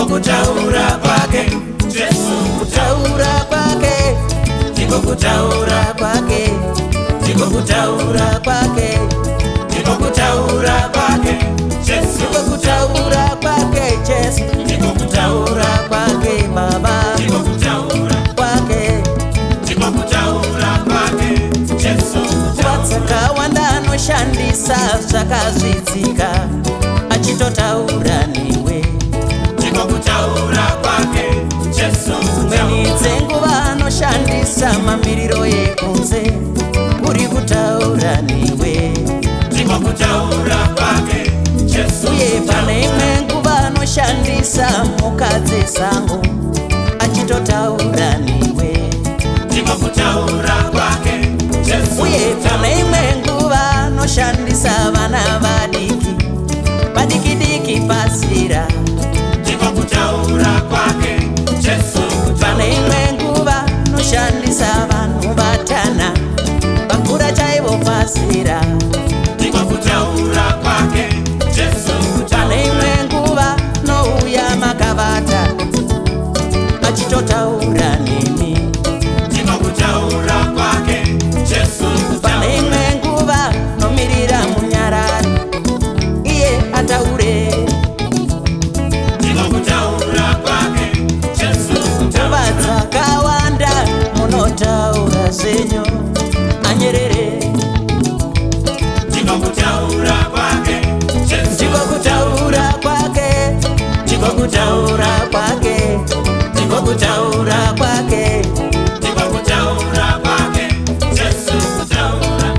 kutaura kwake Jesu, kutaura kwake, ndiko kutaura kwake, ndiko kutaura kwake, ndiko kutaura kwake Jesu, kutaura kwake Jesu, ndiko kutaura kwake Baba, ndiko kutaura kwake ndiko kutaura kwake Jesu, watsakawanda anoshandisa zvakazvidzika achitotaura newe, ndiko kutaura kwake Jesu, mweni dzenguva anoshandisa mamiriro ekunze uri kutaura newe, ndiko kutaura kwake Jesu, uye pane imwe nguva anoshandisa mhuka dzesango achitotaura newe, ndiko kutaura kwake Jesu, uye pane imwe nguva anoshandisa vana vadiki vadikidiki pasira, ndiko kutaura kwake Jesu, pane imwe nguva anoshandisa vanhu vatana vakura chaivo pasira, ndiko kutaura kwake Jesu, pane imwe nguva nouya makavata achitotaura nemi, ndiko kutaura kwake Jesu, pane imwe nguva nomirira munyararo iye ataure, ndiko kutaura kwake Jesu, nguva dzakawanda munotaura zvenyu anyerere, ndiko kutaura kwake Jesu, ndiko kutaura kwake, ndiko kutaura kwake, ndiko kutaura kwake, ndiko kutaura kwake Jesu, kutaura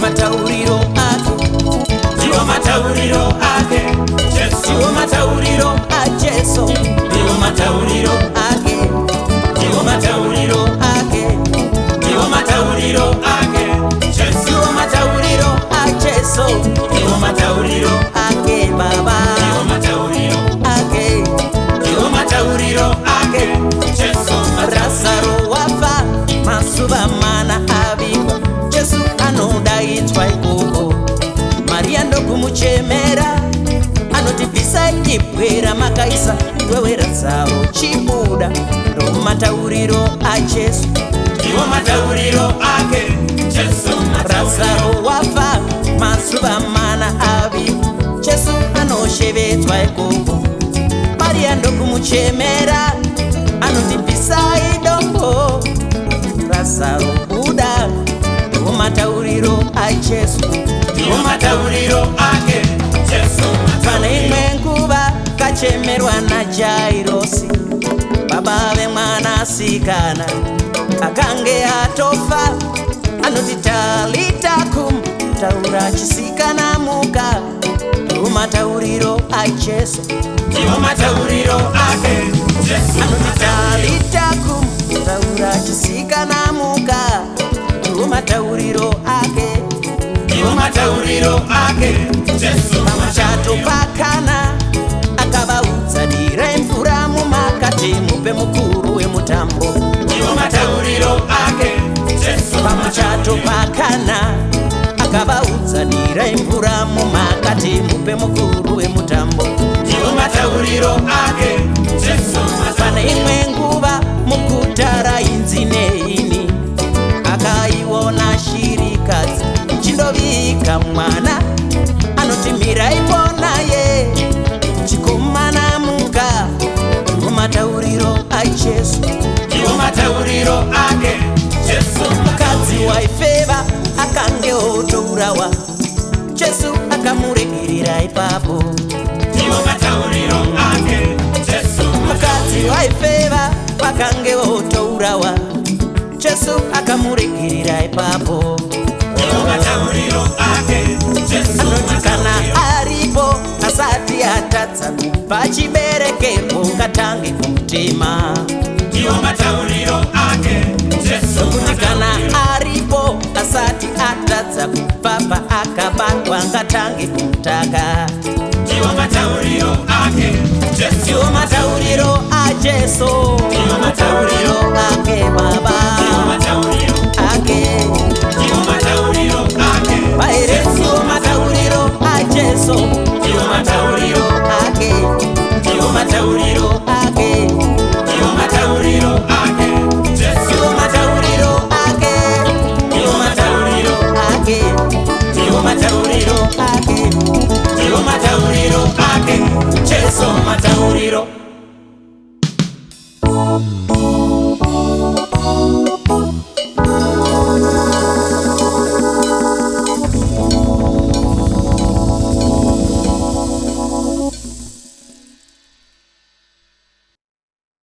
matauriro ake, ndiwo matauriro ake Jesu, ndiwo matauriro ajesu, ndiwo matauriro ake, ndiwo matauriro ake, ndiwo matauriro ake Jesu, ndiwo matauriro ajesu, ndiwo matauriro ake Baba, ndiwo matauriro ake ndiwo matauriro ake Jesu, Lazaro wafa masuva mana avigwa, Jesu anodaidzwa ikoko, Maria ndokumuchemera anoti bvisai ibwe ramakaisa wewe Lazaro chibuda, ndomatauriro aJesu, ndiwo matauriro ake Jesu, Lazaro wafa masuva mana avigwa, Jesu anoshevedzwa ikoko, Maria ndokumuchemera anoti bvisai dombo, Lazaro buda, ndiwo matauriro aJesu, ndiwo matauriro ake Jesu, pane imwe nguva kachemerwa naJairosi baba vemwanasikana akange atofa, anoti talita kum, taura chisikana muka, ndiwo matauriro aJesu, ndiwo matauriro ake Jesu, anoti talita kum, taura chisikana muka, ndiwo matauriro ake, ndiwo matauriro ake Jesu, pamuchato pakana akavaudza dirai mvura mumakati mupe mukuru wemutambo, ndiwo matauriro ake Jesu, pamuchato pakana akavaudza dirai mvura mumakati mupe mukuru wemutambo, ndiwo matauriro ake Jesu, pane imwe nguva muguta rainzi Neini akaiona shirikadzi chindovika mwana, anoti miraipo naye chikomana muka, ndiwo matauriro aJesu, ndiwo matauriro ake Jesu, mukadzi waifeva akange otourawa, Jesu akamuregerera ipapo, ndiwo matauriro ake Jesu, mukadzi waifeva vakange votourawa Jesu akamuregerera ipapo ndiwo matauriro ake Jesu anoti kana aripo asati atadza kubva chiberekepo ngatange kumutema ndiwo matauriro ake Jesu kuti kana aripo asati atadza kubva paakabatwa ngatange kumutaka ndiwo matauriro ake Jesu ndiwo matauriro ajesu ndiwo matauriro ake baba ndiwo matauriro ake ndiwo matauriro ake vaere ndiwo matauriro ajesu ndiwo matauriro ake ndiwo matauriro ake ndiwo matauriro ake Jesu ndiwo matauriro ake ndiwo matauriro ake ndiwo matauriro ake ndiwo matauriro ake Jesu matauriro